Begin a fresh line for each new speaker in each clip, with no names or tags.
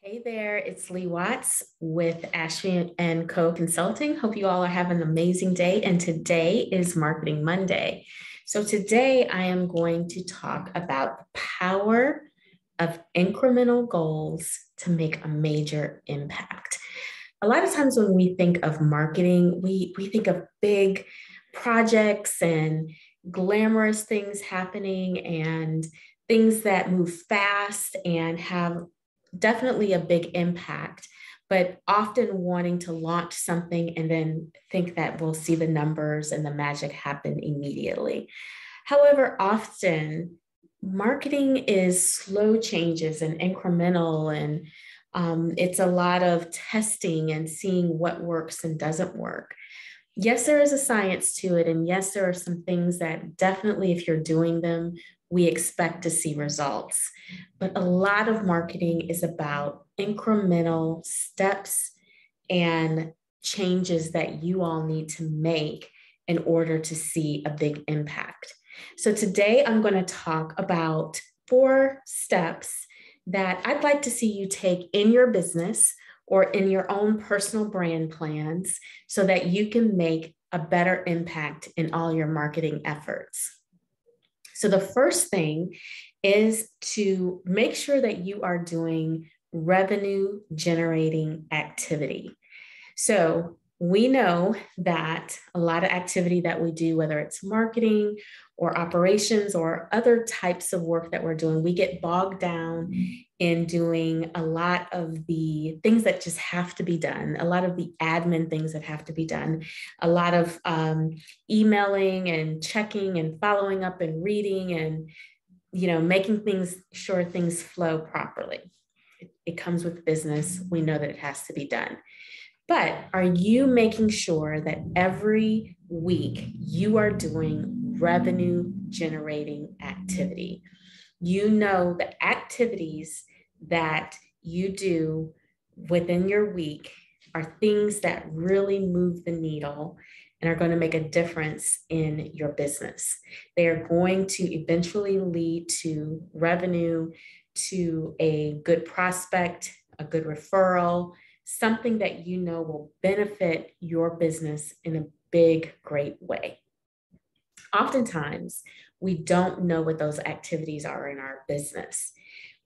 Hey there, it's Lee Watts with Ashby and Co Consulting. Hope you all are having an amazing day. And today is Marketing Monday. So today I am going to talk about the power of incremental goals to make a major impact. A lot of times when we think of marketing, we think of big projects and glamorous things happening and things that move fast and have definitely a big impact, but often wanting to launch something and then think that we'll see the numbers and the magic happen immediately. However, often marketing is slow changes and incremental, and it's a lot of testing and seeing what works and doesn't work. Yes, there is a science to it. And yes, there are some things that definitely, if you're doing them, we expect to see results. But a lot of marketing is about incremental steps and changes that you all need to make in order to see a big impact. So today I'm going to talk about 4 steps that I'd like to see you take in your business or in your own personal brand plans so that you can make a better impact in all your marketing efforts. So the first thing is to make sure that you are doing revenue generating activity. So we know that a lot of activity that we do, whether it's marketing or operations or other types of work that we're doing, we get bogged down in doing a lot of the things that just have to be done, a lot of the admin things that have to be done, a lot of emailing and checking and following up and reading and making sure things flow properly. It comes with business. We know that it has to be done. But are you making sure that every week you are doing revenue generating activity? You know the activities that you do within your week are things that really move the needle and are going to make a difference in your business. They are going to eventually lead to revenue, to a good prospect, a good referral, something that you know will benefit your business in a big, great way. Oftentimes, we don't know what those activities are in our business.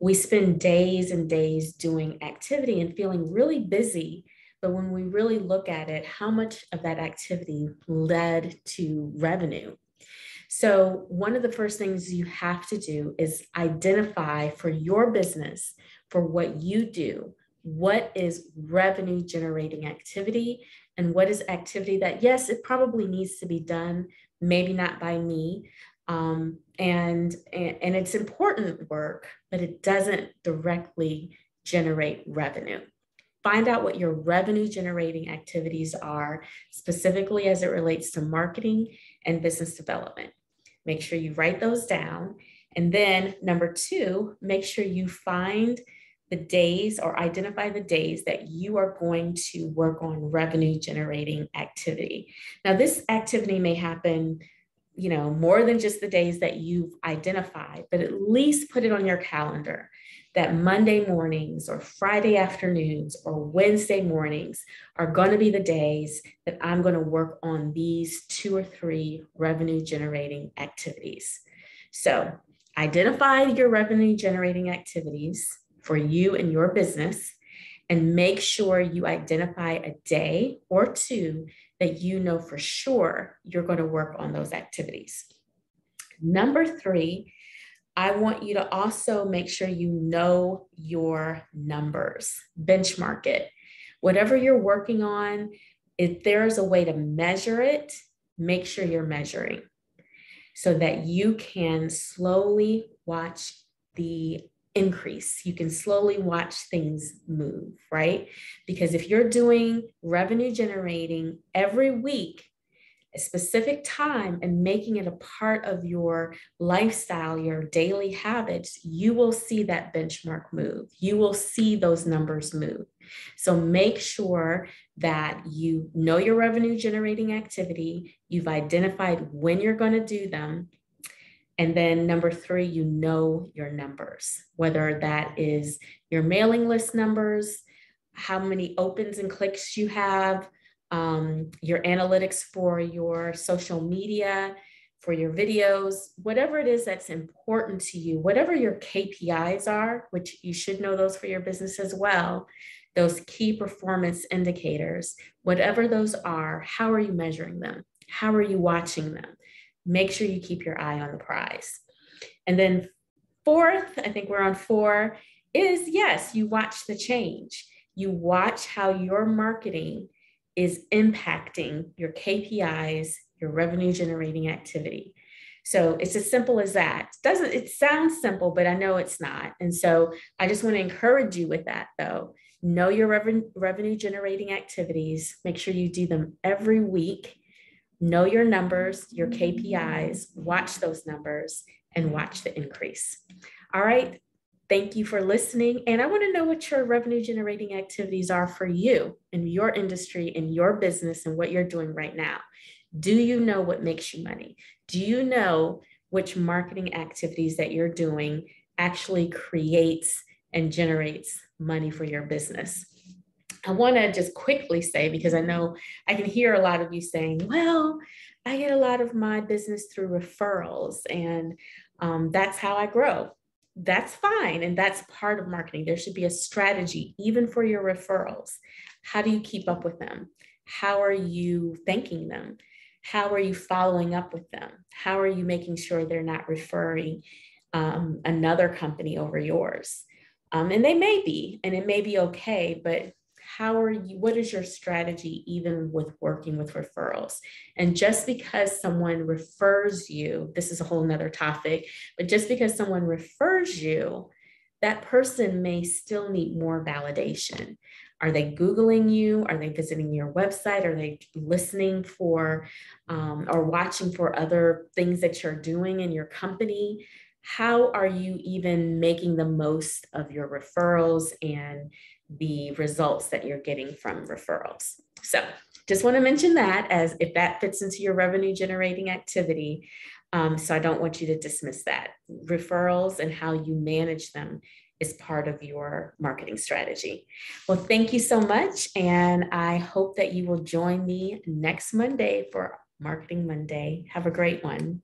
We spend days and days doing activity and feeling really busy. But when we really look at it, how much of that activity led to revenue? So, one of the first things you have to do is identify for your business, for what you do, what is revenue generating activity and what is activity that, yes, it probably needs to be done, maybe not by me. And it's important work, but it doesn't directly generate revenue. Find out what your revenue generating activities are, specifically as it relates to marketing and business development. Make sure you write those down. And then number 2, make sure you find the days or identify the days that you are going to work on revenue generating activity. Now, this activity may happen, more than just the days that you've identified, but at least put it on your calendar that Monday mornings or Friday afternoons or Wednesday mornings are going to be the days that I'm going to work on these 2 or 3 revenue generating activities. So identify your revenue generating activities for you and your business, and make sure you identify a day or 2 that you know for sure you're going to work on those activities. Number 3, I want you to also make sure you know your numbers, benchmark it. Whatever you're working on, if there's a way to measure it, make sure you're measuring so that you can slowly watch the increase. You can slowly watch things move, right? Because if you're doing revenue generating every week, a specific time, and making it a part of your lifestyle, your daily habits, you will see that benchmark move. You will see those numbers move. So make sure that you know your revenue generating activity, you've identified when you're going to do them, And then number 3, you know your numbers, whether that is your mailing list numbers, how many opens and clicks you have, your analytics for your social media, for your videos, whatever it is that's important to you, whatever your KPIs are, which you should know those for your business as well, those key performance indicators, whatever those are, how are you measuring them? How are you watching them? Make sure you keep your eye on the prize. And then 4th, I think we're on 4, is yes, you watch the change. You watch how your marketing is impacting your KPIs, your revenue generating activity. So it's as simple as that. It sounds simple, but I know it's not. And so I just want to encourage you with that though. Know your revenue generating activities. Make sure you do them every week. Know your numbers, your KPIs, watch those numbers and watch the increase. All right. Thank you for listening. And I want to know what your revenue generating activities are for you in your industry, in your business, and what you're doing right now. Do you know what makes you money? Do you know which marketing activities that you're doing actually creates and generates money for your business? I want to just quickly say, because I know I can hear a lot of you saying, well, I get a lot of my business through referrals and that's how I grow. That's fine. And that's part of marketing. There should be a strategy, even for your referrals. How do you keep up with them? How are you thanking them? How are you following up with them? How are you making sure they're not referring another company over yours? And they may be, and it may be okay, but what is your strategy even with working with referrals? And just because someone refers you, this is a whole nother topic, but just because someone refers you, that person may still need more validation. Are they Googling you? Are they visiting your website? Are they listening for or watching for other things that you're doing in your company? How are you even making the most of your referrals and the results that you're getting from referrals? So just want to mention that as if that fits into your revenue generating activity. So I don't want you to dismiss that. Referrals and how you manage them is part of your marketing strategy. Well, thank you so much. And I hope that you will join me next Monday for Marketing Monday. Have a great one.